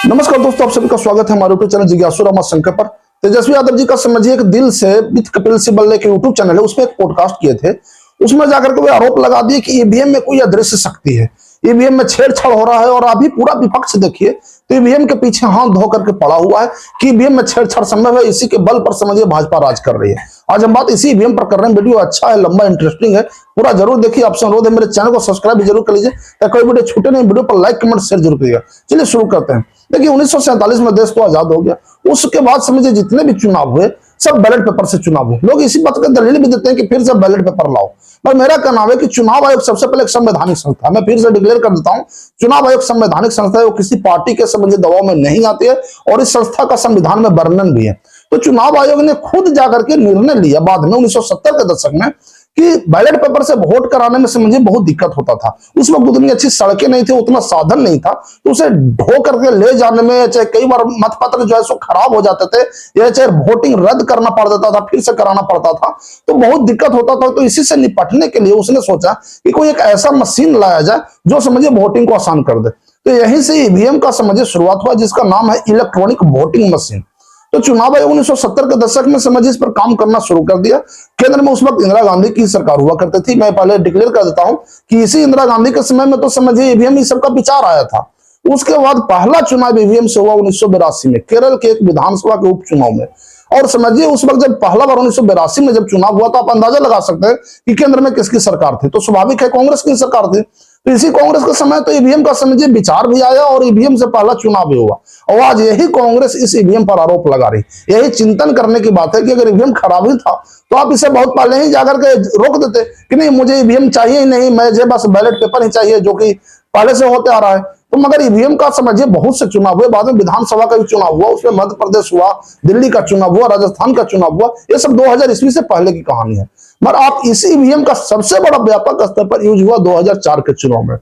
नमस्कार दोस्तों, आप सभी का स्वागत है हमारे यूट्यूब चैनल जिज्ञासु रामा शंकर पर। तेजस्वी यादव जी का समझिए एक दिल से विद कपिल सिब्बल के यूट्यूब चैनल है, उसमें एक पॉडकास्ट किए थे। उसमें जाकर के वे आरोप लगा दिए कि ईवीएम में कोई अदृश्य शक्ति है, ईवीएम में छेड़छाड़ हो रहा है। और अभी पूरा विपक्ष देखिए तो ईवीएम के पीछे हाथ धो करके पड़ा हुआ है कि ईवीएम में छेड़छाड़ संभव है। इसी के बल पर समझिए भाजपा राज कर रही है। आज हम बात इसी ईवीएम पर कर रहे हैं। वीडियो अच्छा है, लंबा, इंटरेस्टिंग है, पूरा जरूर देखिए। आपसे अनुरोध है मेरे चैनल को सब्सक्राइब भी जरूर कर लीजिए ताकि कोई वीडियो छूटे नहीं। वीडियो पर लाइक, कमेंट, शेयर जरूर करिएगा। चलिए शुरू करते हैं। देखिए 1947 में देश तो आजाद हो गया। उसके बाद समझिए जितने भी चुनाव हुए सब बैलेट पेपर से चुनाव हुए। लोग इसी बात का दलील भी देते हैं कि फिर से बैलेट पेपर लाओ, पर मेरा कहना है कि चुनाव आयोग सबसे पहले एक संवैधानिक संस्था है। मैं फिर से डिक्लेयर कर देता हूं, चुनाव आयोग संवैधानिक संस्था है, वो किसी पार्टी के समझिए दबाव में नहीं आती है और इस संस्था का संविधान में वर्णन भी है। तो चुनाव आयोग ने खुद जाकर के निर्णय लिया बाद में 1970 के दशक में कि बैलेट पेपर से वोट कराने में समझिए बहुत दिक्कत होता था। उस वक्त उतनी अच्छी सड़कें नहीं थी, उतना साधन नहीं था, तो उसे ढो करके ले जाने में, चाहे कई बार मतपत्र जो है सो खराब हो जाते थे, या चाहे वोटिंग रद्द करना पड़ जाता था, फिर से कराना पड़ता था, तो बहुत दिक्कत होता था। तो इसी से निपटने के लिए उसने सोचा कि कोई एक ऐसा मशीन लाया जाए जो समझिए वोटिंग को आसान कर दे। तो यहीं से ईवीएम का समझिए शुरुआत हुआ, जिसका नाम है इलेक्ट्रॉनिक वोटिंग मशीन। तो चुनाव आयोग 1970 के दशक में समझिए इस पर काम करना शुरू कर दिया। केंद्र में उस वक्त इंदिरा गांधी की सरकार हुआ करती थी। मैं पहले डिक्लेयर कर देता हूं कि इसी इंदिरा गांधी के समय में तो समझिए ईवीएम इस सब का विचार आया था। उसके बाद पहला चुनाव ईवीएम से हुआ 1982 में, केरल के एक विधानसभा के उपचुनाव में। और समझिए उस वक्त जब पहला बार 1982 में जब चुनाव हुआ, तो आप अंदाजा लगा सकते हैं कि केंद्र में किसकी सरकार थी। तो स्वाभाविक है कांग्रेस की सरकार थी। तो इसी कांग्रेस के समय तो ईवीएम का समझिए विचार भी आया और ईवीएम से पहला चुनाव भी हुआ। और आज यही कांग्रेस इस ईवीएम पर आरोप लगा रही। यही चिंतन करने की बात है कि अगर ईवीएम खराब ही था तो आप इसे बहुत पहले ही जाकर के रोक देते कि नहीं, मुझे ईवीएम चाहिए ही नहीं, मुझे बस बैलेट पेपर ही चाहिए, जो कि पहले से होते आ रहा है। तो मगर ईवीएम का समझिए बहुत से चुनाव हुए, बाद में विधानसभा का भी चुनाव हुआ, उसमें मध्य प्रदेश हुआ, दिल्ली का चुनाव हुआ, राजस्थान का चुनाव हुआ। ये सब 2000 ईस्वी से पहले की कहानी है। मगर आप इसी ईवीएम का सबसे बड़ा व्यापक स्तर पर यूज हुआ 2004 के चुनाव में।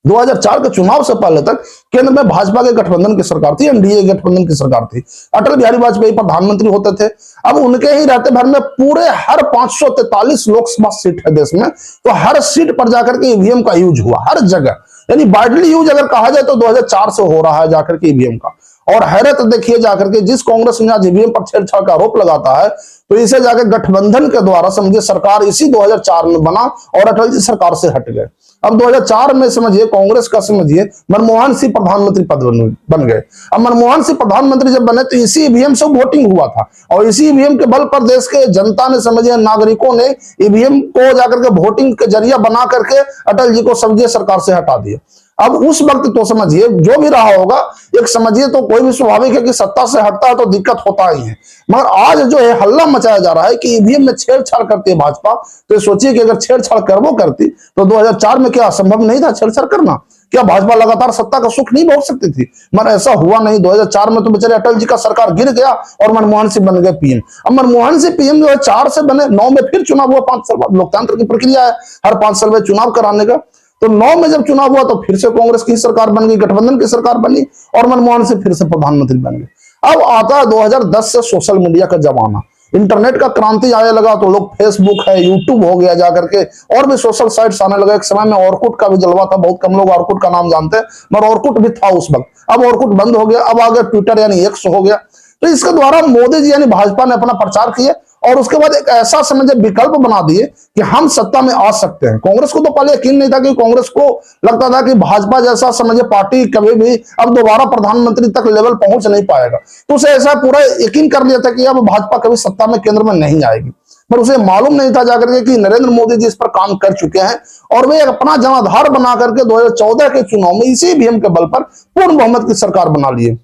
2004 के चुनाव से पहले तक केंद्र में भाजपा के गठबंधन की सरकार थी, एनडीए गठबंधन की सरकार थी। अटल बिहारी वाजपेयी प्रधानमंत्री होते थे। अब उनके ही रहते भर में पूरे हर 543 लोकसभा सीट है देश में, तो हर सीट पर जाकर के ईवीएम का यूज हुआ, हर जगह। यानी वाइडली यूज अगर कहा जाए तो 2004 से हो रहा है जाकर के ईवीएम का। और हैरत देखिए जाकर के, जिस कांग्रेस ने आज ईवीएम पर छेड़छाड़ का आरोप लगाता है, तो इसे जाकर गठबंधन के द्वारा समझिए सरकार इसी 2004 में बना और अटल जी सरकार से हट गए। अब 2004 में समझिए कांग्रेस का समझिए मनमोहन सिंह प्रधानमंत्री पद बन गए। अब मनमोहन सिंह प्रधानमंत्री जब बने तो इसी ईवीएम से वोटिंग हुआ था, और इसी ईवीएम के बल पर देश के जनता ने समझिए, नागरिकों ने ईवीएम को जाकर के वोटिंग के जरिया बना करके अटल जी को समझिए सरकार से हटा दिया। अब उस वक्त तो समझिए जो भी रहा होगा, एक समझिए तो कोई भी स्वाभाविक है कि सत्ता से हटता है तो दिक्कत होता ही है। मगर आज जो है हल्ला मचाया जा रहा है कि ईवीएम में छेड़छाड़ करती है भाजपा, तो सोचिए कि अगर छेड़छाड़ करवो करती तो 2004 में क्या असंभव नहीं था छेड़छाड़ करना? क्या भाजपा लगातार सत्ता का सुख नहीं भोग सकती थी? मगर ऐसा हुआ नहीं। 2004 में तो बेचारे अटल जी का सरकार गिर गया और मनमोहन सिंह बन गए पीएम। अब मनमोहन सिंह पीएम जो है 4 से बने, 9 में फिर चुनाव हुआ, 5 साल बाद। लोकतंत्र की प्रक्रिया है हर 5 साल में चुनाव कराने का। तो 9 में जब चुनाव हुआ तो फिर से कांग्रेस की सरकार बन गई, गठबंधन की सरकार बनी, और मनमोहन सिंह फिर से प्रधानमंत्री बन गए। अब आता है 2010 से सोशल मीडिया का जमाना, इंटरनेट का क्रांति आने लगा। तो लोग फेसबुक है, यूट्यूब हो गया जाकर के, और भी सोशल साइट्स आने लगा। एक समय में ऑरकुट का भी जलवा था, बहुत कम लोग ऑरकुट का नाम जानते हैं, मगर ऑरकुट भी था उस वक्त। अब ऑरकुट बंद हो गया, अब आगे ट्विटर यानी एक्स हो गया। तो इसके द्वारा मोदी जी यानी भाजपा ने अपना प्रचार किया, और उसके बाद एक ऐसा समझे विकल्प बना दिए कि हम सत्ता में आ सकते हैं। कांग्रेस को तो पहले यकीन नहीं था, कि कांग्रेस को लगता था कि भाजपा जैसा समझे पार्टी कभी भी अब दोबारा प्रधानमंत्री तक लेवल पहुंच नहीं पाएगा। तो उसे ऐसा पूरा यकीन कर लिया था कि अब भाजपा कभी सत्ता में केंद्र में नहीं आएगी। पर उसे मालूम नहीं था जाकर के कि नरेंद्र मोदी जी इस पर काम कर चुके हैं, और वे अपना जनाधार बना करके 2014 के चुनाव में इसी ईवीएम के बल पर पूर्ण बहुमत की सरकार बना लिए।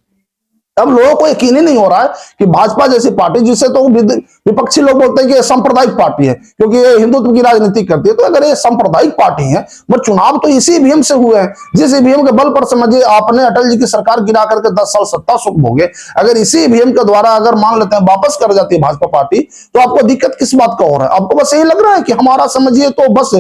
अब लोगों को यकीन ही नहीं हो रहा है कि भाजपा जैसी पार्टी, जिसे तो विपक्षी लोग बोलते हैं कि ये सांप्रदायिक पार्टी है क्योंकि ये हिंदुत्व की राजनीति करती है, तो अगर ये सांप्रदायिक पार्टी है, बट चुनाव तो इसी ईवीएम से हुए हैं, जिस ईवीएम के बल पर समझिए आपने अटल जी की सरकार गिरा करके 10 साल सत्ता सुख भोगे। अगर इसी ईवीएम के द्वारा अगर मान लेते हैं वापस कर जाती है भाजपा पार्टी, तो आपको दिक्कत किस बात का हो रहा है? आपको बस यही लग रहा है कि हमारा समझिए तो बस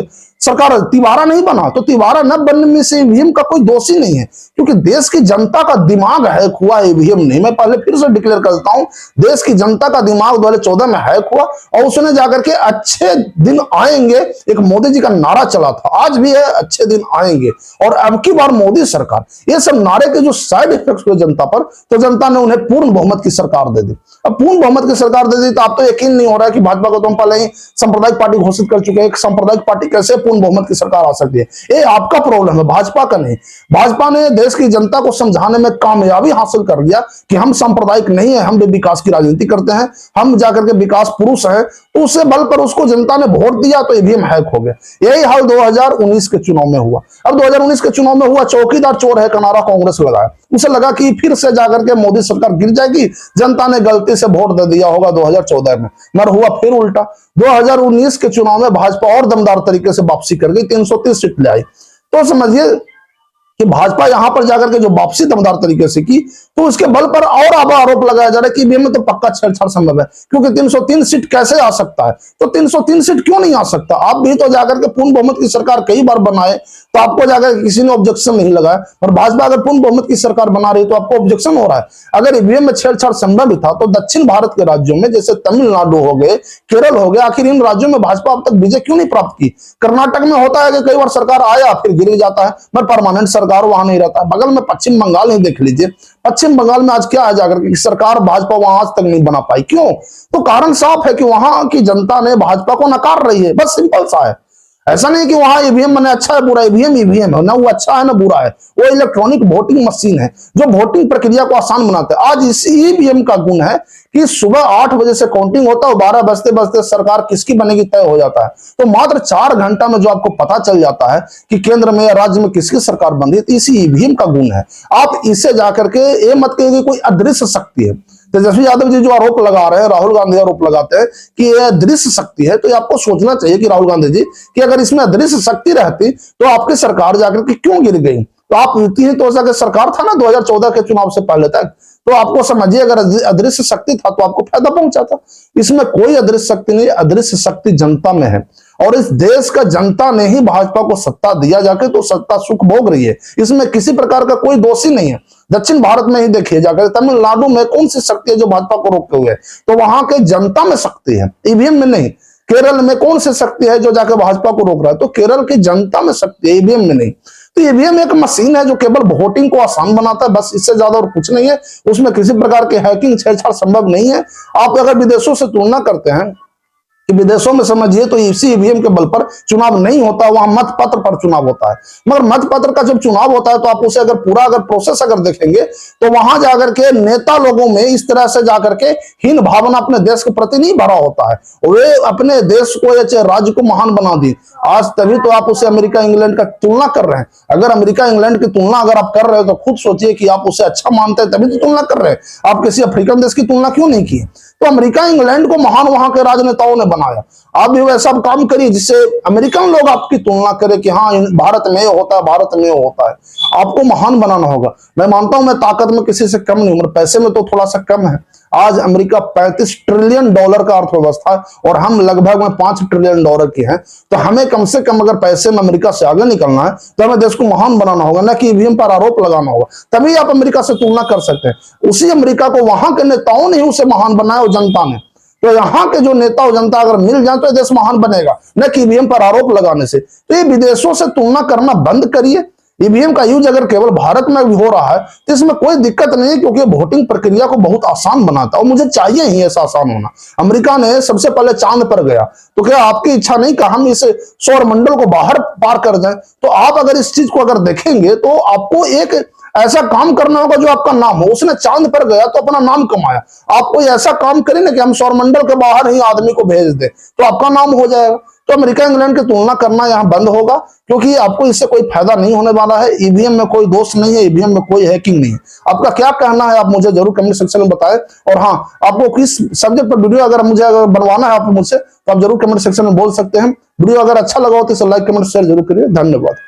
सरकार तिवारा नहीं बना, तो तिवारा न बनने में से ईवीएम का कोई दोष ही नहीं है, क्योंकि देश की जनता का दिमाग हैक हुआ, ईवीएम नहीं। मैं पहले फिर से डिक्लेयर करता हूं, देश की जनता का दिमाग 2014 में हैक हुआ और उसने जाकर के अच्छे दिन आएंगे, एक मोदी जी का नारा चला था, आज भी है अच्छे दिन आएंगे, और अब की बार मोदी सरकार, ये सब नारे के जो साइड इफेक्ट हुए जनता पर, तो जनता ने उन्हें पूर्ण बहुमत की सरकार दे दी। अब पूर्ण बहुमत की सरकार दे दी तो आप तो यकीन नहीं हो रहा है कि भाजपा को तो हम पहले ही सांप्रदायिक पार्टी घोषित कर चुके हैं। एक सांप्रदायिक पार्टी कैसे पूर्ण बहुमत की सरकार आ सकती है? ये आपका प्रॉब्लम है, भाजपा का नहीं। भाजपा ने देश की जनता को समझाने में कामयाबी हासिल कर लिया कि हम सांप्रदायिक नहीं है, हम भी विकास की राजनीति करते हैं, हम जाकर के विकास पुरुष हैं, तो उससे बल पर उसको जनता ने वोट दिया तो ईवीएम हैक हो गया। यही हाल 2019 के चुनाव में हुआ। अब 2019 के चुनाव में हुआ, चौकीदार चोर है का नारा कांग्रेस लगाया, उसे लगा कि फिर से जाकर के मोदी सरकार गिर जाएगी, जनता ने गलती से वोट दे दिया होगा 2014 में, मगर हुआ फिर उल्टा। 2019 के चुनाव में भाजपा और दमदार तरीके से वापसी कर गई, 330 सीट ले आई। तो समझिए कि भाजपा यहां पर जाकर के जो वापसी दमदार तरीके से की, तो उसके बल पर और अब आरोप लगाया जा रहा है कि ईवीएम में तो पक्का छेड़छाड़ संभव है, क्योंकि 303 सीट कैसे आ सकता है? तो 303 सीट क्यों नहीं आ सकता? आप भी तो जाकर के पूर्ण बहुमत की सरकार कई बार बनाए, तो आपको जाकर किसी ने ऑब्जेक्शन नहीं लगाया, और भाजपा अगर पूर्ण बहुमत की सरकार बना रही तो आपको ऑब्जेक्शन हो रहा है। अगर ईवीएम में छेड़छाड़ संभव ही था तो दक्षिण भारत के राज्यों में जैसे तमिलनाडु हो गए, केरल हो गया, आखिर इन राज्यों में भाजपा अब तक विजय क्यों नहीं प्राप्त की? कर्नाटक में होता है कि कई बार सरकार आया फिर गिर जाता है, पर परमानेंट सरकार वहां नहीं रहता। बगल में पश्चिम बंगाल ही देख लीजिए, पश्चिम बंगाल में आज क्या है जाकर के सरकार भाजपा वहां आज तक नहीं बना पाई। क्यों? तो कारण साफ है कि वहां की जनता ने भाजपा को नकार रही है, बस सिंपल सा है। ऐसा नहीं कि वहां ईवीएम मैंने अच्छा है बुरा, ईवीएम ईवीएम है ना, वो अच्छा है ना बुरा है, वो इलेक्ट्रॉनिक वोटिंग मशीन है जो वोटिंग प्रक्रिया को आसान बनाता है। आज इसी ईवीएम का गुण है कि सुबह 8 बजे से काउंटिंग होता है और 12 बजते बजते सरकार किसकी बनेगी तय हो जाता है। तो मात्र 4 घंटा में जो आपको पता चल जाता है कि केंद्र में या राज्य में किसकी सरकार बन रही है, तो इसी ईवीएम का गुण है। आप इससे जाकर के ये मत कहिए कोई अदृश्य शक्ति है। तेजस्वी यादव जी जो आरोप लगा रहे हैं, राहुल गांधी आरोप लगाते हैं कि यह अदृश्य शक्ति है, तो आपको सोचना चाहिए कि राहुल गांधी जी कि अगर इसमें अदृश्य शक्ति रहती तो आपकी सरकार जाकर के क्यों गिर गई? तो आप युति तो सरकार था ना 2014 के चुनाव से पहले तक, तो आपको समझिए अगर अदृश्य शक्ति था तो आपको फायदा पहुंचा था। इसमें कोई अदृश्य शक्ति नहीं, अदृश्य शक्ति जनता में है, और इस देश का जनता ने ही भाजपा को सत्ता दिया जाके तो सत्ता सुख भोग रही है, इसमें किसी प्रकार का कोई दोषी नहीं है। दक्षिण भारत में ही देखिए जाकर, तमिलनाडु में कौन सी शक्ति है जो भाजपा को रोकते हुए? तो वहां के जनता में शक्ति है, ईवीएम में नहीं। केरल में कौन सी शक्ति है जो जाकर भाजपा को रोक रहा है? तो केरल की जनता में शक्ति है, ईवीएम में नहीं। तो ईवीएम एक मशीन है जो केवल वोटिंग को आसान बनाता है, बस इससे ज्यादा और कुछ नहीं है। उसमें किसी प्रकार के हैकिंग छेड़छाड़ संभव नहीं है। आप अगर विदेशों से तुलना करते हैं कि विदेशों में समझिए तो इसी ईवीएम के बल पर चुनाव नहीं होता, वहां मत पत्र पर चुनाव होता है। मगर मत पत्र का जब चुनाव होता है तो आप उसे अगर पूरा अगर प्रोसेस अगर देखेंगे तो वहां जाकर के नेता लोगों में इस तरह से जाकर के हीन भावना अपने देश के प्रति नहीं भरा होता है, वे अपने देश को या राज्य को महान बना दी आज, तभी तो आप उसे अमेरिका इंग्लैंड का तुलना कर रहे हैं। अगर अमेरिका इंग्लैंड की तुलना अगर आप कर रहे हो तो खुद सोचिए कि आप उसे अच्छा मानते हैं तभी तो तुलना कर रहे हैं। आप किसी अफ्रीकन देश की तुलना क्यों नहीं की? तो अमेरिका इंग्लैंड को महान वहां के राजनेताओं ने बनाया, आप भी वैसा काम करिए जिससे अमेरिकन लोग आपकी तुलना करें कि हाँ भारत में होता है, भारत में होता है। आपको महान बनाना होगा। मैं मानता हूं मैं ताकत में किसी से कम नहीं हूं, पैसे में तो थोड़ा सा कम है। आज अमेरिका $35 ट्रिलियन का अर्थव्यवस्था है और हम लगभग में $5 ट्रिलियन की हैं। तो हमें कम से कम अगर पैसे में अमेरिका से आगे निकलना है तो हमें देश को महान बनाना होगा, न कि ईवीएम पर आरोप लगाना होगा। तभी आप अमेरिका से तुलना कर सकते हैं। उसी अमेरिका को वहां के नेताओं ने उसे महान बनाया और जनता ने। तो यहाँ के जो नेता और जनता अगर मिल जाए तो देश महान बनेगा, न कि ईवीएम पर आरोप लगाने से। तो ये विदेशों से तुलना करना बंद करिए। ईवीएम का यूज अगर केवल भारत में भी हो रहा है तो इसमें कोई दिक्कत नहीं है, क्योंकि वोटिंग प्रक्रिया को बहुत आसान बनाता है और मुझे चाहिए ही ऐसा आसान होना। अमेरिका ने सबसे पहले चांद पर गया, तो क्या आपकी इच्छा नहीं कि हम इस सौर मंडल को बाहर पार कर जाएं? तो आप अगर इस चीज को अगर देखेंगे तो आपको एक ऐसा काम करना होगा जो आपका नाम हो। उसने चांद पर गया तो अपना नाम कमाया, आप कोई ऐसा काम करें ना कि हम सौरमंडल के बाहर ही आदमी को भेज दे तो आपका नाम हो जाएगा। तो अमेरिका इंग्लैंड की तुलना करना यहाँ बंद होगा, क्योंकि आपको इससे कोई फायदा नहीं होने वाला है। ईवीएम में कोई दोष नहीं है, ईवीएम में कोई हैकिंग नहीं है। आपका क्या कहना है आप मुझे जरूर कमेंट सेक्शन में बताएं। और हाँ, आपको किस सब्जेक्ट पर वीडियो अगर मुझे अगर बनवाना है आप मुझसे तो आप जरूर कमेंट सेक्शन में बोल सकते हैं। वीडियो अगर अच्छा लगा हो तो इसे लाइक कमेंट शेयर जरूर करिए। धन्यवाद।